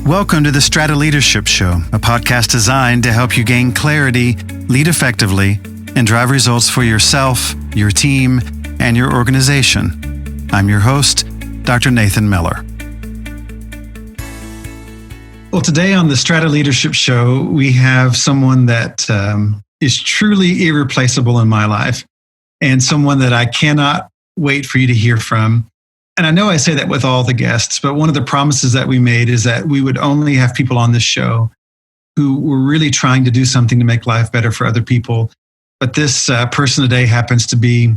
Welcome to the Strata Leadership Show, a podcast designed to help you gain clarity, lead effectively, and drive results for yourself, your team, and your organization. I'm your host, Dr. Nathan Mellor. Well, today on the Strata Leadership Show, we have someone that is truly irreplaceable in my life and someone that I cannot wait for you to hear from. And I know I say that with all the guests, but one of the promises that we made is that we would only have people on this show who were really trying to do something to make life better for other people. But this person today happens to be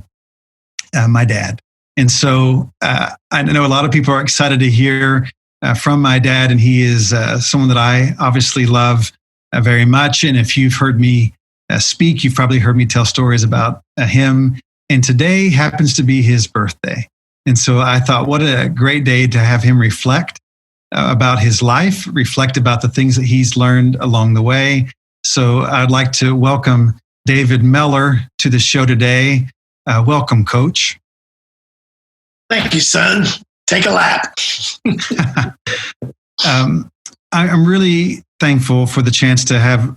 my dad. And so I know a lot of people are excited to hear from my dad, and he is someone that I obviously love very much. And if you've heard me speak, you've probably heard me tell stories about him. And today happens to be his birthday. And so I thought, what a great day to have him reflect about his life, reflect about the things that he's learned along the way. So I'd like to welcome David Mellor to the show today. Welcome, Coach. Thank you, son. Take a lap. I'm really thankful for the chance to have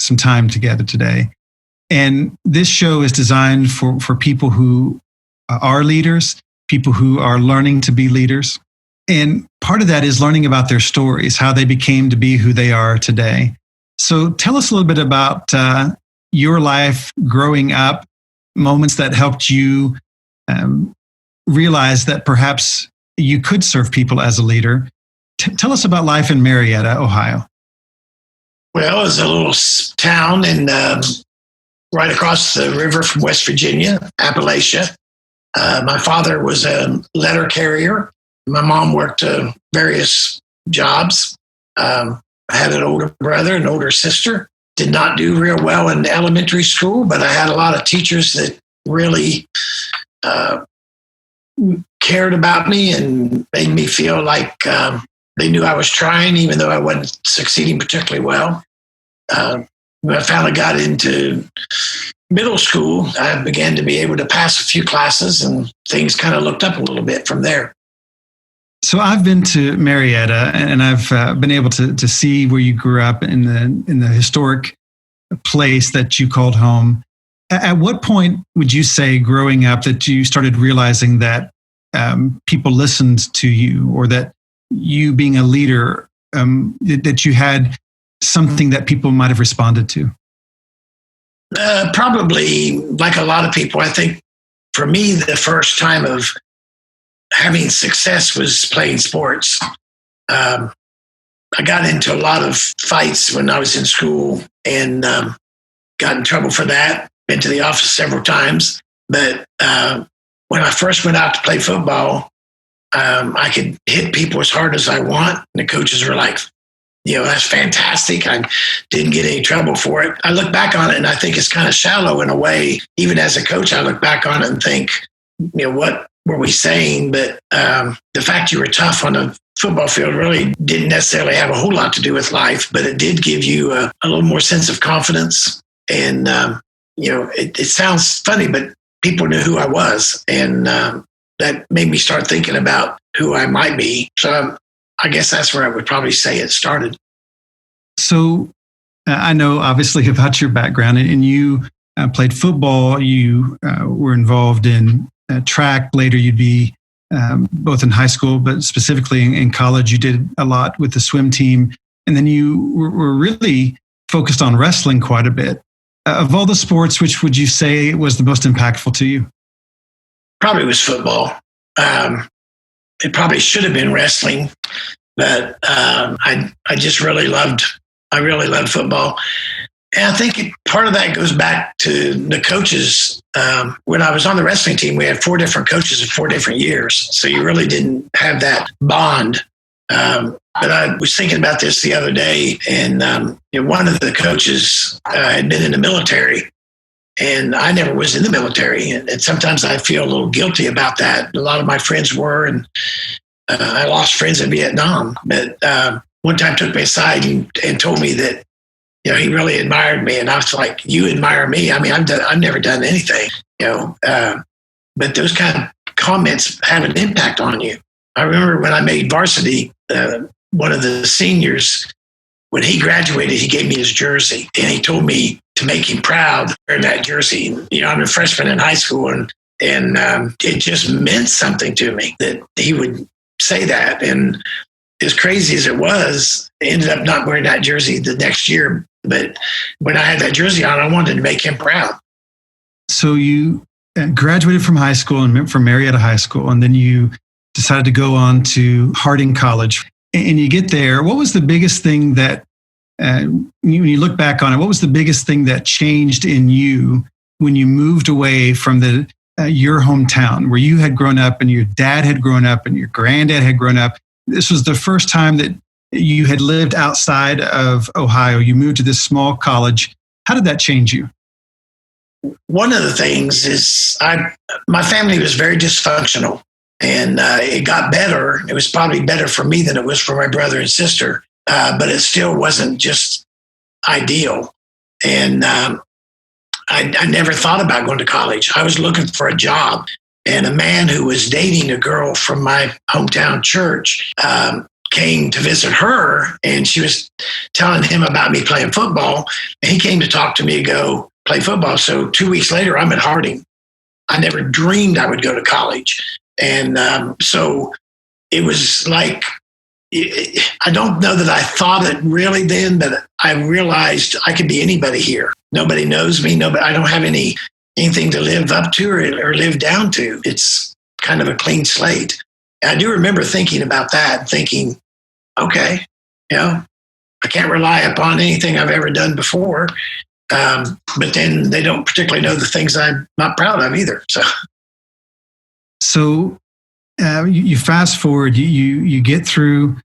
some time together today. And this show is designed for people who are leaders, people who are learning to be leaders. And part of that is learning about their stories, how they became to be who they are today. So tell us a little bit about your life growing up, moments that helped you realize that perhaps you could serve people as a leader. Tell us about life in Marietta, Ohio. Well, it's a little town in right across the river from West Virginia, Appalachia. My father was a letter carrier. My mom worked various jobs. I had an older brother, an older sister. Did not do real well in elementary school, but I had a lot of teachers that really cared about me and made me feel like they knew I was trying, even though I wasn't succeeding particularly well. When I finally got into middle school, I began to be able to pass a few classes, and things kind of looked up a little bit from there. So I've been to Marietta, and I've been able to see where you grew up in the historic place that you called home. At what point would you say growing up that you started realizing that people listened to you, or that you being a leader, that you had something that people might have responded to? Probably like a lot of people. I think for me, the first time of having success was playing sports. I got into a lot of fights when I was in school and got in trouble for that. Been to the office several times. But when I first went out to play football, I could hit people as hard as I want. And the coaches were like, that's fantastic. I didn't get any trouble for it. I look back on it and I think it's kind of shallow in a way. Even as a coach, I look back on it and think, what were we saying? But the fact you were tough on a football field really didn't necessarily have a whole lot to do with life, but it did give you a little more sense of confidence. And, it sounds funny, but people knew who I was. And that made me start thinking about who I might be. So I guess that's where I would probably say it started. So I know obviously about your background, and you played football. You were involved in track. Later, you'd be both in high school, but specifically in college, you did a lot with the swim team. And then you were really focused on wrestling quite a bit. Of all the sports, which would you say was the most impactful to you? Probably was football. It probably should have been wrestling, but I really loved football. And I think part of that goes back to the coaches. When I was on the wrestling team, we had 4 different coaches in 4 different years. So you really didn't have that bond. But I was thinking about this the other day, and one of the coaches had been in the military. And I never was in the military. And sometimes I feel a little guilty about that. A lot of my friends were, and I lost friends in Vietnam. But one time took me aside and told me that, he really admired me. And I was like, you admire me? I mean, I've never done anything, but those kind of comments have an impact on you. I remember when I made varsity, one of the seniors, when he graduated, he gave me his jersey, and he told me to make him proud wearing that jersey. I'm a freshman in high school, and it just meant something to me that he would say that. And as crazy as it was, I ended up not wearing that jersey the next year. But when I had that jersey on, I wanted to make him proud. So you graduated from high school and from Marietta High School, and then you decided to go on to Harding College. And you get there. What was the biggest thing that, when you look back on it, what was the biggest thing that changed in you when you moved away from your hometown where you had grown up and your dad had grown up and your granddad had grown up? This was the first time that you had lived outside of Ohio. You moved to this small college. How did that change you? One of the things is my family was very dysfunctional, and it got better. It was probably better for me than it was for my brother and sister, but it still wasn't just ideal. And I never thought about going to college. I was looking for a job, and a man who was dating a girl from my hometown church came to visit her, and she was telling him about me playing football. And he came to talk to me and go play football. So 2 weeks later, I'm at Harding. I never dreamed I would go to college. And so it was like, I don't know that I thought it really then, but I realized I could be anybody here. Nobody knows me. I don't have anything to live up to or live down to. It's kind of a clean slate. And I do remember thinking about that, thinking, okay, I can't rely upon anything I've ever done before. But then they don't particularly know the things I'm not proud of either. So you fast forward, you get through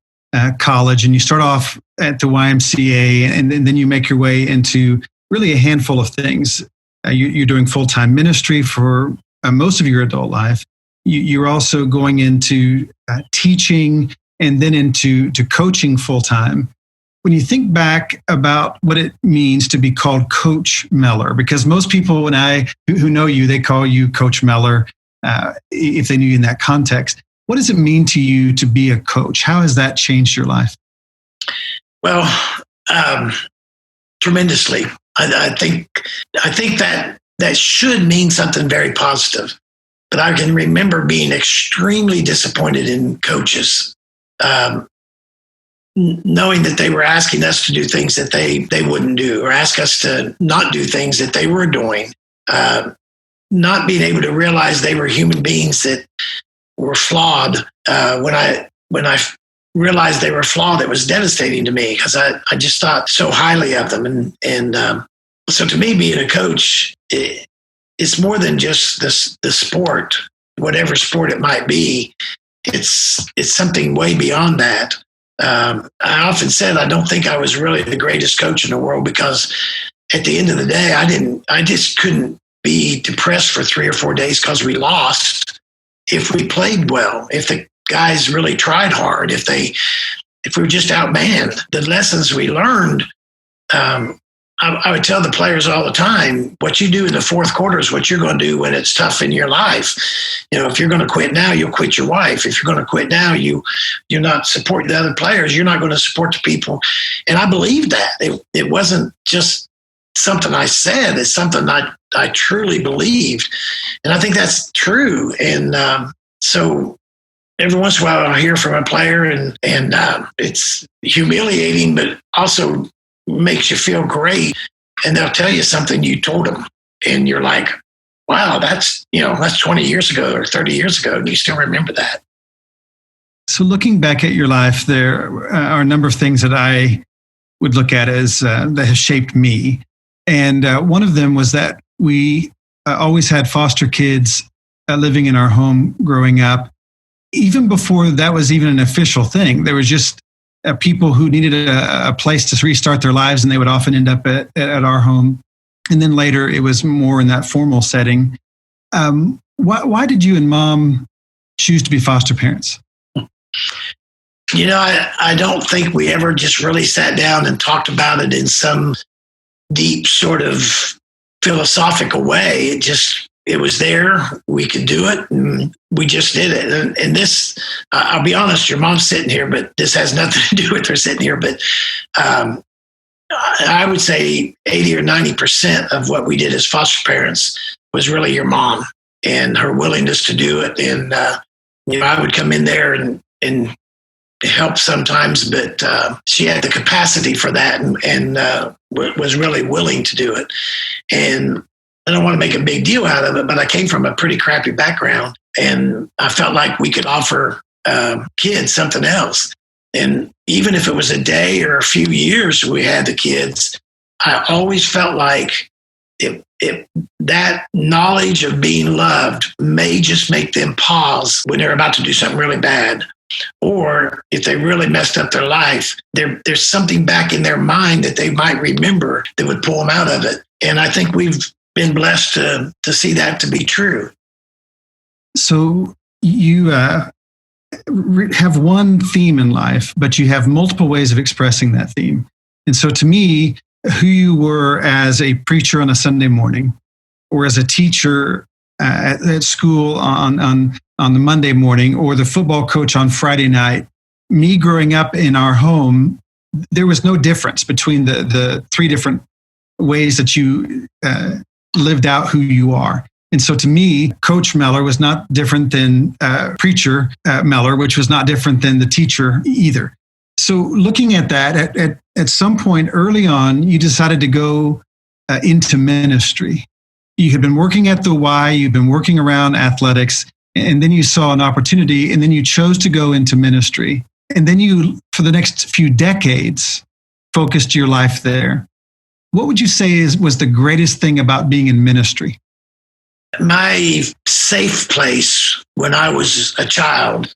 college, and you start off at the YMCA, and then you make your way into really a handful of things. You're doing full-time ministry for most of your adult life. You're also going into teaching and then into coaching full-time. When you think back about what it means to be called Coach Mellor, because most people who know you, they call you Coach Mellor if they knew you in that context. What does it mean to you to be a coach? How has that changed your life? Well, tremendously. I think that should mean something very positive. But I can remember being extremely disappointed in coaches, knowing that they were asking us to do things that they wouldn't do, or ask us to not do things that they were doing, not being able to realize they were human beings that were flawed. When I realized they were flawed, it was devastating to me, because I just thought so highly of them. And so to me, being a coach, it's more than just the sport, whatever sport it might be. It's something way beyond that. I often said I don't think I was really the greatest coach in the world, because at the end of the day, I just couldn't be depressed for 3 or 4 days because we lost. If we played well, if the guys really tried hard, if we were just outmanned, the lessons we learned, I would tell the players all the time, what you do in the fourth quarter is what you're going to do when it's tough in your life. If you're going to quit now, you'll quit your wife. If you're going to quit now, you're not supporting the other players. You're not going to support the people. And I believe that. It wasn't just something I said. It's something I truly believed. And I think that's true. And so every once in a while I'll hear from a player, and it's humiliating, but also makes you feel great. And they'll tell you something you told them, and you're like, wow, that's 20 years ago or 30 years ago, and you still remember that. So looking back at your life, there are a number of things that I would look at as that have shaped me. And one of them was that we always had foster kids living in our home growing up. Even before that was even an official thing, there was just people who needed a place to restart their lives, and they would often end up at our home. And then later it was more in that formal setting. Why did you and Mom choose to be foster parents? I don't think we ever just really sat down and talked about it in some deep sort of philosophical way. It just it was there. We could do it, and we just did it. And this, I'll be honest, your mom's sitting here, but this has nothing to do with her sitting here. But I would say 80 or 90% of what we did as foster parents was really your mom and her willingness to do it. And, I would come in there and help sometimes, but she had the capacity for that and was really willing to do it. And I don't want to make a big deal out of it, but I came from a pretty crappy background, and I felt like we could offer kids something else. And even if it was a day or a few years we had the kids, I always felt like that knowledge of being loved may just make them pause when they're about to do something really bad. Or if they really messed up their life, there's something back in their mind that they might remember that would pull them out of it. And I think we've been blessed to see that to be true. So you have one theme in life, but you have multiple ways of expressing that theme. And so to me, who you were as a preacher on a Sunday morning, or as a teacher at school on the Monday morning, or the football coach on Friday night, me growing up in our home, there was no difference between the three different ways that you lived out who you are. And so to me, Coach Mellor was not different than preacher Mellor, which was not different than the teacher either. So looking at that, at some point early on, you decided to go into ministry. You had been working at the Y, you've been working around athletics, and then you saw an opportunity, and then you chose to go into ministry. And then you, for the next few decades, focused your life there. What would you say was the greatest thing about being in ministry? My safe place when I was a child.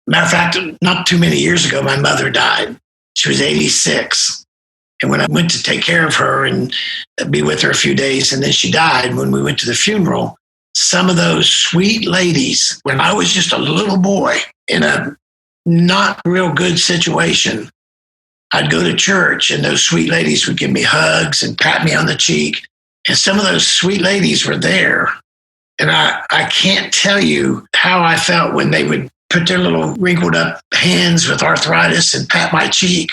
Matter of fact, not too many years ago, my mother died. She was 86. And when I went to take care of her and be with her a few days, and then she died, when we went to the funeral, some of those sweet ladies, when I was just a little boy in a not real good situation, I'd go to church and those sweet ladies would give me hugs and pat me on the cheek. And some of those sweet ladies were there. And I can't tell you how I felt when they would put their little wrinkled up hands with arthritis and pat my cheek,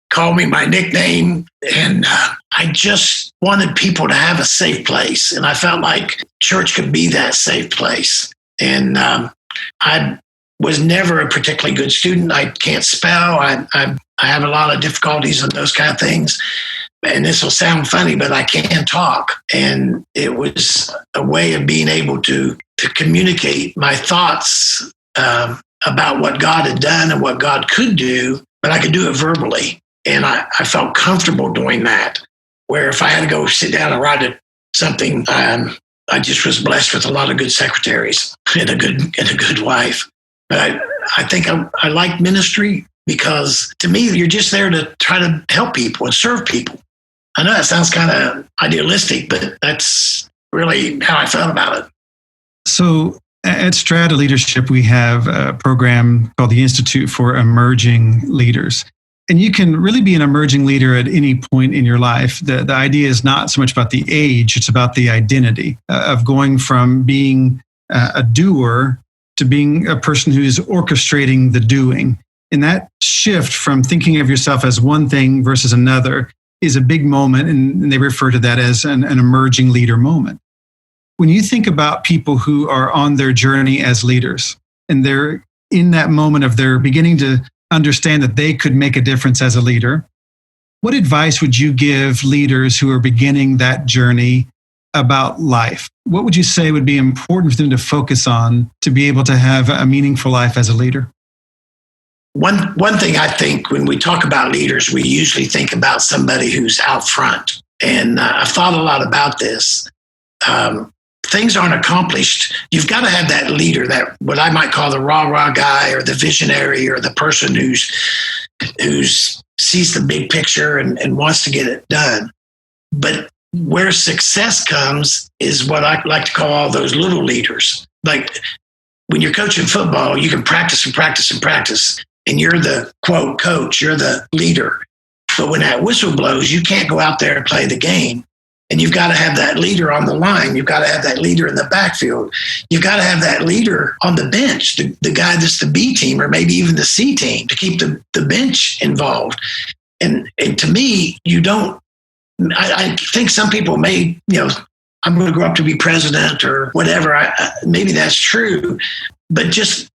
call me my nickname. And I just wanted people to have a safe place. And I felt like church could be that safe place. And I was never a particularly good student. I can't spell. I have a lot of difficulties and those kind of things. And this will sound funny, but I can talk. And it was a way of being able to communicate my thoughts about what God had done and what God could do, but I could do it verbally. And I felt comfortable doing that, where if I had to go sit down and write something, I just was blessed with a lot of good secretaries and a good wife. But I think I like ministry because to me, you're just there to try to help people and serve people. I know that sounds kind of idealistic, but that's really how I felt about it. So at Strata Leadership, we have a program called the Institute for Emerging Leaders. And you can really be an emerging leader at any point in your life. The idea is not so much about the age, it's about the identity of going from being a doer to being a person who is orchestrating the doing. And that shift from thinking of yourself as one thing versus another is a big moment, and they refer to that as an emerging leader moment. When you think about people who are on their journey as leaders, and they're in that moment of their beginning to understand that they could make a difference as a leader, what advice would you give leaders who are beginning that journey about life? What would you say would be important for them to focus on to be able to have a meaningful life as a leader? One thing I think when we talk about leaders, we usually think about somebody who's out front. And I've thought a lot about this. Things aren't accomplished. You've got to have that leader, that what I might call the rah-rah guy or the visionary or the person who's sees the big picture and wants to get it done. But where success comes is what I like to call all those little leaders. Like when you're coaching football, you can practice and practice and practice. And you're the, quote, coach, you're the leader. But when that whistle blows, you can't go out there and play the game. And you've got to have that leader on the line. You've got to have that leader in the backfield. You've got to have that leader on the bench, the guy that's the B team or maybe even the C team to keep the bench involved. And to me, you don't, I think some people may, I'm going to grow up to be president or whatever. Maybe that's true. But just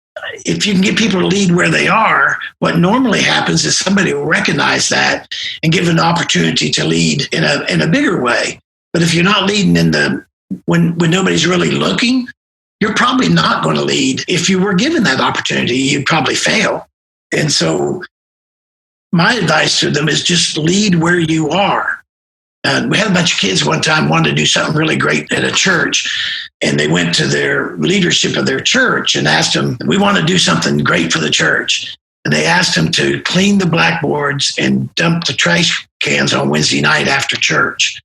if you can get people to lead where they are, what normally happens is somebody will recognize that and give an opportunity to lead in a bigger way. But if you're not leading when nobody's really looking, you're probably not going to lead. If you were given that opportunity, you'd probably fail. And so my advice to them is just lead where you are. We had a bunch of kids one time wanted to do something really great at a church, and they went to their leadership of their church and asked them, we want to do something great for the church. And they asked them to clean the blackboards and dump the trash cans on Wednesday night after church.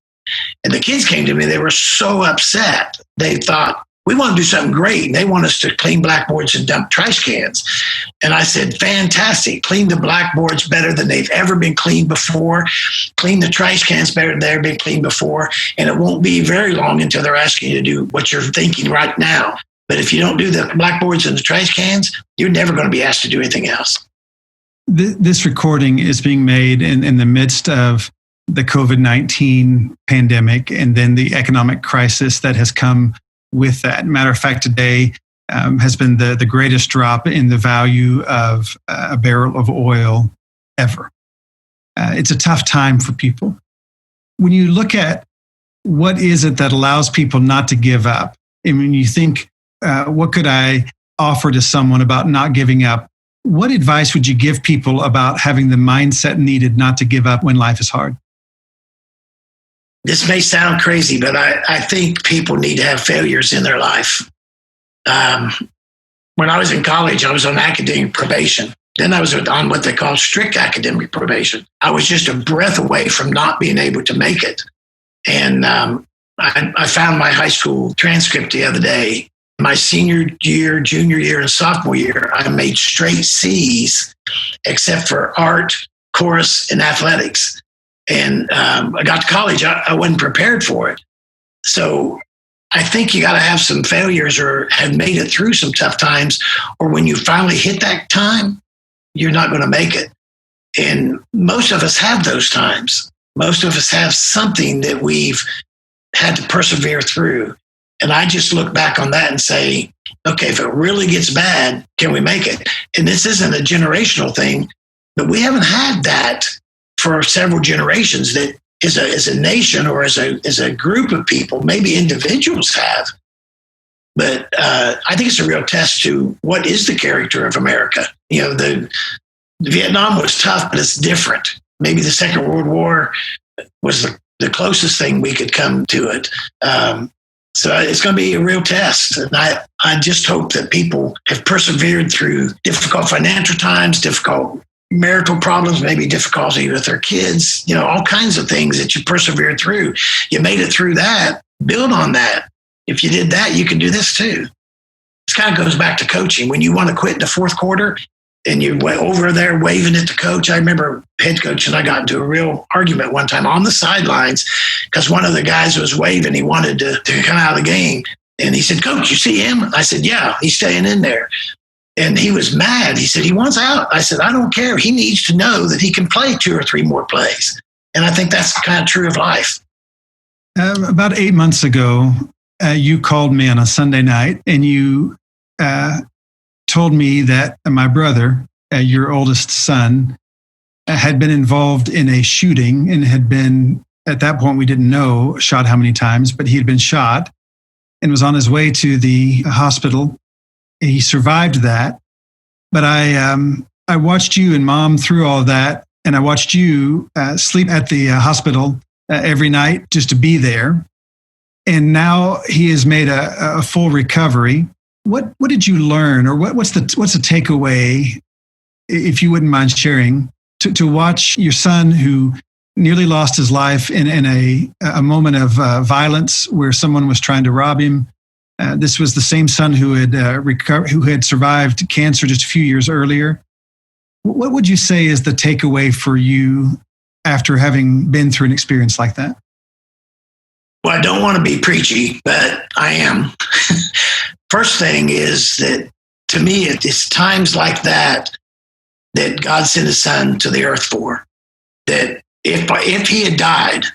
And the kids came to me, they were so upset. They thought, we want to do something great. And they want us to clean blackboards and dump trash cans. And I said, fantastic. Clean the blackboards better than they've ever been cleaned before. Clean the trash cans better than they've ever been cleaned before. And it won't be very long until they're asking you to do what you're thinking right now. But if you don't do the blackboards and the trash cans, you're never going to be asked to do anything else. This recording is being made in the midst of the COVID-19 pandemic and then the economic crisis that has come with that. Matter of fact, today has been the greatest drop in the value of a barrel of oil ever. It's a tough time for people. When you look at what is it that allows people not to give up, and when you think, what could I offer to someone about not giving up? What advice would you give people about having the mindset needed not to give up when life is hard? This may sound crazy, but I think people need to have failures in their life. When I was in college, I was on academic probation. Then I was on what they call strict academic probation. I was just a breath away from not being able to make it. And I found my high school transcript the other day. My senior year, junior year, and sophomore year, I made straight C's except for art, chorus, and athletics. And I got to college, I wasn't prepared for it. So I think you got to have some failures or have made it through some tough times, or when you finally hit that time, you're not going to make it. And most of us have those times. Most of us have something that we've had to persevere through. And I just look back on that and say, okay, if it really gets bad, can we make it? And this isn't a generational thing, but we haven't had that for several generations. That as a nation or as a group of people, maybe individuals have. But I think it's a real test to what is the character of America. The Vietnam was tough, but it's different. Maybe the Second World War was the closest thing we could come to it. So it's going to be a real test. And I just hope that people have persevered through difficult financial times, difficult marital problems, maybe difficulty with their kids, all kinds of things that you persevered through. You made it through that. Build on that. If you did that, you can do this too. This kind of goes back to coaching. When you want to quit in the fourth quarter and you're over there waving at the coach. I remember head coach and I got into a real argument one time on the sidelines because one of the guys was waving. He wanted to come out of the game. And he said, "Coach, you see him?" I said, "Yeah, he's staying in there." And he was mad. He said, "He wants out." I said, "I don't care. He needs to know that he can play 2 or 3 more plays." And I think that's kind of true of life. About 8 months ago, you called me on a Sunday night and you told me that my brother, your oldest son, had been involved in a shooting and had been, at that point we didn't know, shot how many times, but he had been shot and was on his way to the hospital. He survived that. But I watched you and Mom through all of that, and I watched you sleep at the hospital every night just to be there. And now he has made a full recovery. What did you learn, or what's the takeaway, if you wouldn't mind sharing, to watch your son who nearly lost his life in a moment of violence where someone was trying to rob him? This was the same son who had survived cancer just a few years earlier. What would you say is the takeaway for you after having been through an experience like that? Well, I don't want to be preachy, but I am. First thing is that to me, it's times like that that God sent his son to the earth for. That if he had died,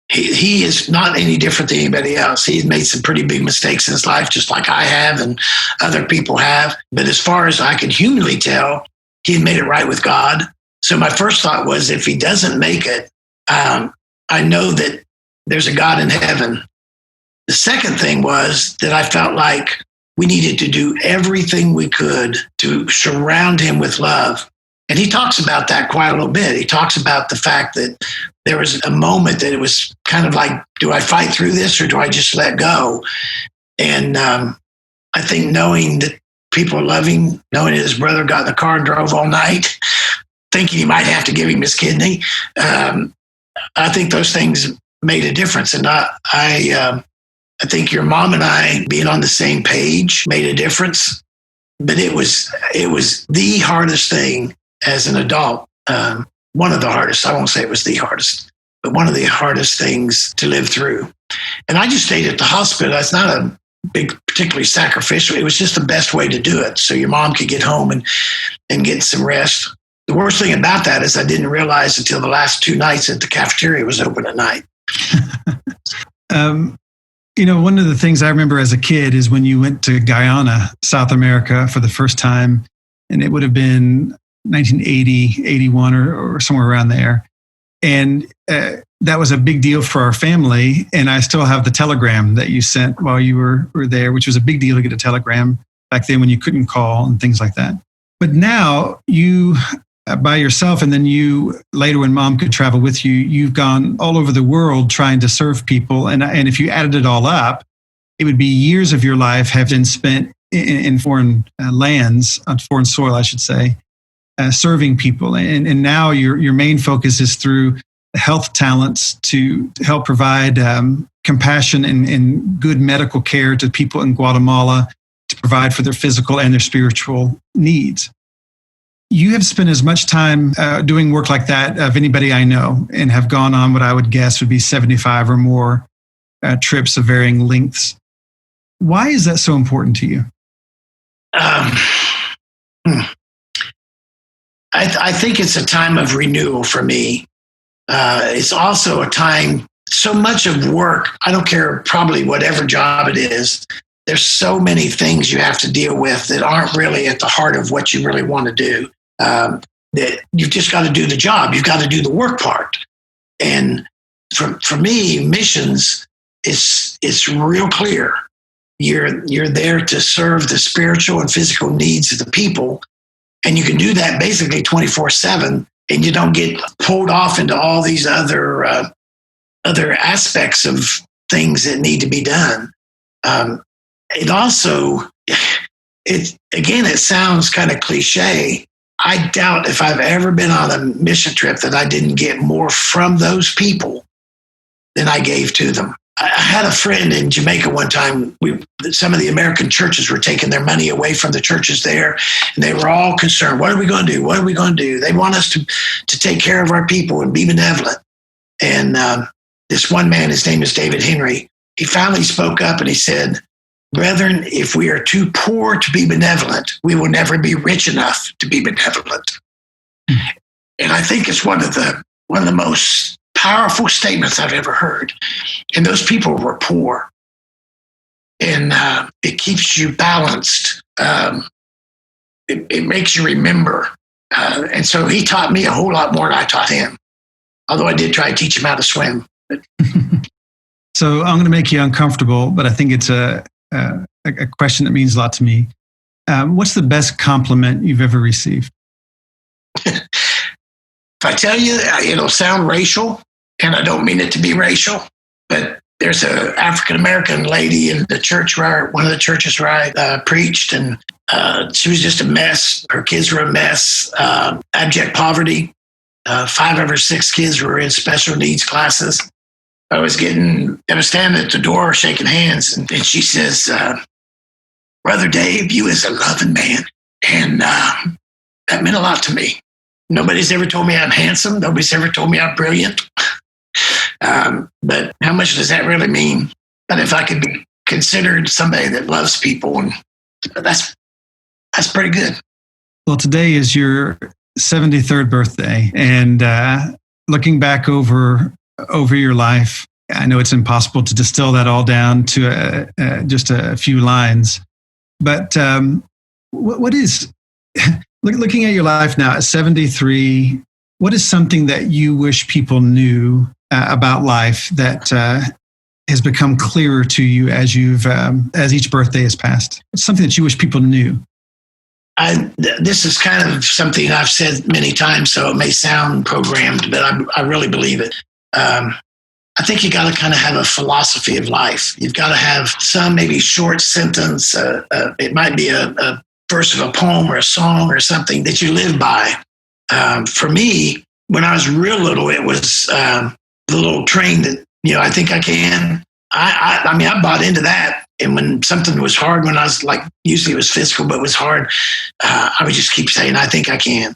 he is not any different than anybody else. He's made some pretty big mistakes in his life, just like I have and other people have. But as far as I can humanly tell, he had made it right with God. So my first thought was, if he doesn't make it, I know that there's a God in heaven. The second thing was that I felt like we needed to do everything we could to surround him with love. And he talks about that quite a little bit. He talks about the fact that there was a moment that it was kind of like, do I fight through this or do I just let go? And I think knowing that people love him, knowing that his brother got in the car and drove all night, thinking he might have to give him his kidney, I think those things made a difference. And I think your mom and I being on the same page made a difference. But it was the hardest thing as an adult. One of the hardest. I won't say it was the hardest, but one of the hardest things to live through. And I just stayed at the hospital. It's not a big, particularly sacrificial. It was just the best way to do it, so your mom could get home and get some rest. The worst thing about that is I didn't realize until the last 2 nights that the cafeteria was open at night. One of the things I remember as a kid is when you went to Guyana, South America, for the first time, and it would have been 1980, 81, or somewhere around there. And that was a big deal for our family. And I still have the telegram that you sent while you were there, which was a big deal to get a telegram back then when you couldn't call and things like that. But now you, by yourself, and then you later when mom could travel with you, you've gone all over the world trying to serve people. And if you added it all up, it would be years of your life have been spent in foreign lands, on foreign soil, I should say, serving people. And now your main focus is through health talents to help provide compassion and good medical care to people in Guatemala to provide for their physical and their spiritual needs. You have spent as much time doing work like that of anybody I know, and have gone on what I would guess would be 75 or more trips of varying lengths. Why is that so important to you? I think it's a time of renewal for me. It's also a time, so much of work, I don't care probably whatever job it is, there's so many things you have to deal with that aren't really at the heart of what you really want to do. That you've just got to do the job. You've got to do the work part. And for me, missions is real clear. You're there to serve the spiritual and physical needs of the people. And you can do that basically 24/7, and you don't get pulled off into all these other aspects of things that need to be done. It also, it sounds kind of cliche. I doubt if I've ever been on a mission trip that I didn't get more from those people than I gave to them. I had a friend in Jamaica one time. Some of the American churches were taking their money away from the churches there, and they were all concerned. What are we going to do? What are we going to do? They want us to take care of our people and be benevolent. And this one man, his name is David Henry, he finally spoke up and he said, "Brethren, if we are too poor to be benevolent, we will never be rich enough to be benevolent." And I think it's one of the most powerful statements I've ever heard. And those people were poor. And it keeps you balanced. It makes you remember. And so he taught me a whole lot more than I taught him. Although I did try to teach him how to swim. So I'm going to make you uncomfortable, but I think it's a question that means a lot to me. What's the best compliment you've ever received? If I tell you, it'll sound racial, and I don't mean it to be racial, but there's an African-American lady in the church one of the churches where I preached, and she was just a mess. Her kids were a mess, abject poverty. 5 of her 6 kids were in special needs classes. I was standing at the door shaking hands, and she says, "Brother Dave, you is a loving man." And that meant a lot to me. Nobody's ever told me I'm handsome. Nobody's ever told me I'm brilliant. But how much does that really mean? But if I could be considered somebody that loves people, and that's pretty good. Well, today is your 73rd birthday, and looking back over your life, I know it's impossible to distill that all down to just a few lines. But what is looking at your life now at 73? What is something that you wish people knew about life that has become clearer to you as each birthday has passed? It's something that you wish people knew. This is kind of something I've said many times, so it may sound programmed, but I really believe it. I think you got to kind of have a philosophy of life. You've got to have some maybe short sentence. It might be a verse of a poem or a song or something that you live by. For me, when I was real little, it was the little train that, I think I can. I mean, I bought into that. And when something was hard, when I was like, usually it was physical, but it was hard, I would just keep saying, I think I can.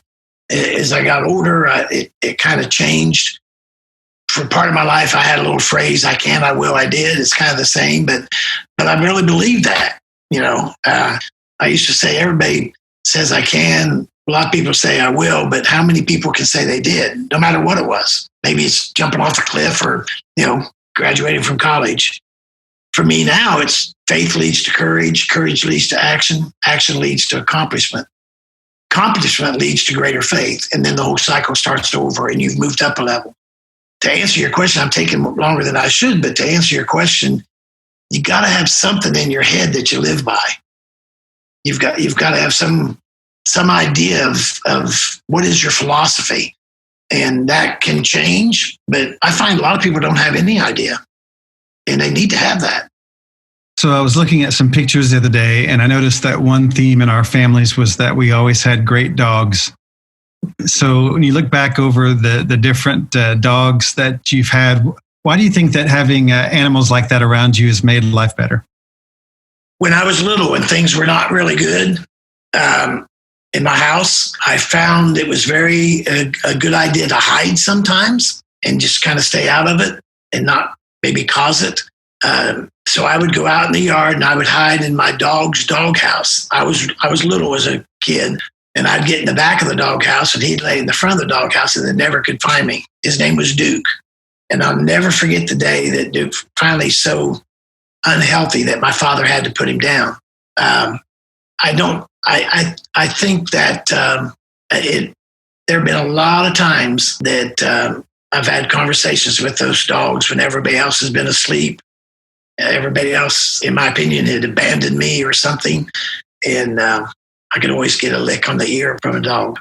As I got older, it kind of changed. For part of my life, I had a little phrase, I can, I will, I did. It's kind of the same, but I really believe that. I used to say, everybody says I can. A lot of people say I will, but how many people can say they did, no matter what it was? Maybe it's jumping off a cliff or, graduating from college. For me now, it's faith leads to courage, courage leads to action, action leads to accomplishment. Accomplishment leads to greater faith, and then the whole cycle starts over and you've moved up a level. To answer your question, I'm taking longer than I should, but to answer your question, you got to have something in your head that you live by. You've got to have some idea of what is your philosophy, and that can change. But I find a lot of people don't have any idea, and they need to have that. So I was looking at some pictures the other day, and I noticed that one theme in our families was that we always had great dogs. So when you look back over the different dogs that you've had, why do you think that having animals like that around you has made life better? When I was little and things were not really good in my house, I found it was a good idea to hide sometimes and just kind of stay out of it and not maybe cause it. So I would go out in the yard and I would hide in my dog's doghouse. I was little as a kid. And I'd get in the back of the doghouse and he'd lay in the front of the doghouse and they never could find me. His name was Duke. And I'll never forget the day that Duke finally so unhealthy that my father had to put him down. I think that there have been a lot of times that I've had conversations with those dogs when everybody else has been asleep. Everybody else, in my opinion, had abandoned me or something. And I could always get a lick on the ear from a dog.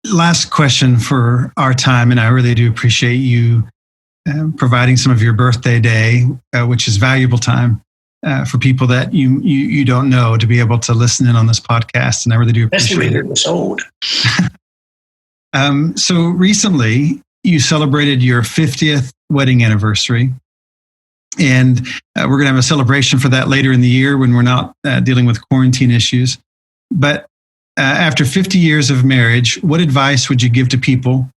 Last question for our time, and I really do appreciate you providing some of your birthday day, which is valuable time for people that you don't know, to be able to listen in on this podcast, and I really do appreciate it. It's old. So recently, you celebrated your 50th wedding anniversary. And we're going to have a celebration for that later in the year when we're not dealing with quarantine issues. But after 50 years of marriage, what advice would you give to people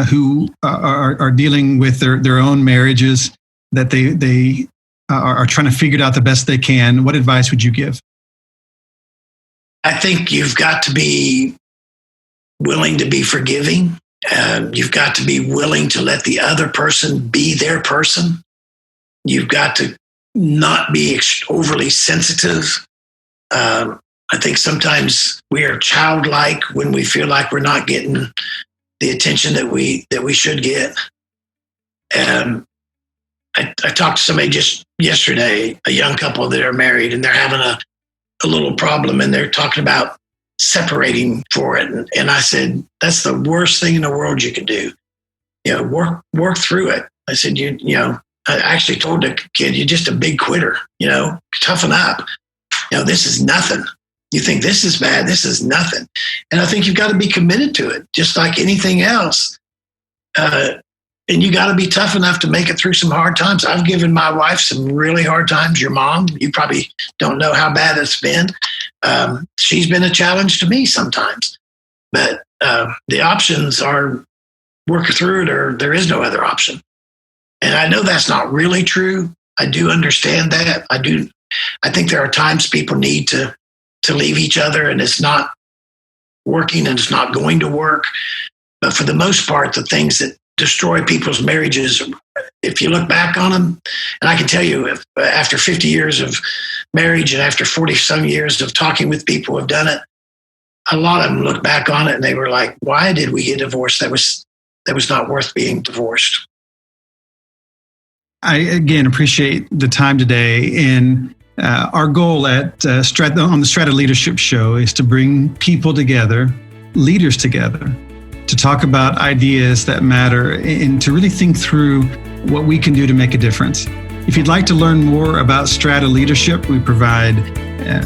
who are dealing with their own marriages, that they are trying to figure it out the best they can? What advice would you give? I think you've got to be willing to be forgiving. You've got to be willing to let the other person be their person. You've got to not be overly sensitive. I think sometimes we are childlike when we feel like we're not getting the attention that we should get. I talked to somebody just yesterday, a young couple that are married, and they're having a little problem, and they're talking about separating for it. And I said, that's the worst thing in the world you can do. Work through it. I said, I actually told the kid, you're just a big quitter, toughen up. This is nothing. You think this is bad, this is nothing. And I think you've got to be committed to it, just like anything else. And you got to be tough enough to make it through some hard times. I've given my wife some really hard times. Your mom, you probably don't know how bad it's been. She's been a challenge to me sometimes. But the options are work through it, or there is no other option. And I know that's not really true. I do understand that. I think there are times people need to leave each other and it's not working and it's not going to work. But for the most part, the things that destroy people's marriages, if you look back on them, and I can tell you, after 50 years of marriage and after 40 some years of talking with people who have done it, a lot of them look back on it and they were like, why did we get divorced? That was not worth being divorced. I, again, appreciate the time today. And our goal at on the Strata Leadership Show is to bring people together, leaders together, to talk about ideas that matter and to really think through what we can do to make a difference. If you'd like to learn more about Strata Leadership, we provide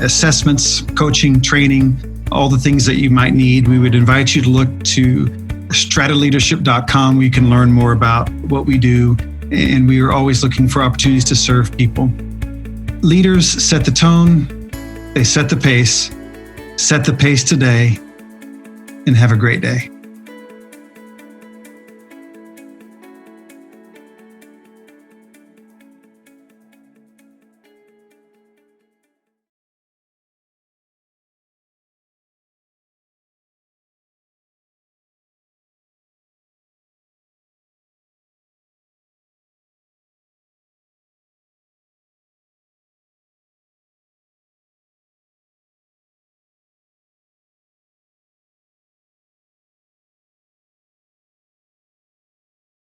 assessments, coaching, training, all the things that you might need. We would invite you to look to strataleadership.com where you can learn more about what we do. And we are always looking for opportunities to serve people. Leaders set the tone, they set the pace today, and have a great day.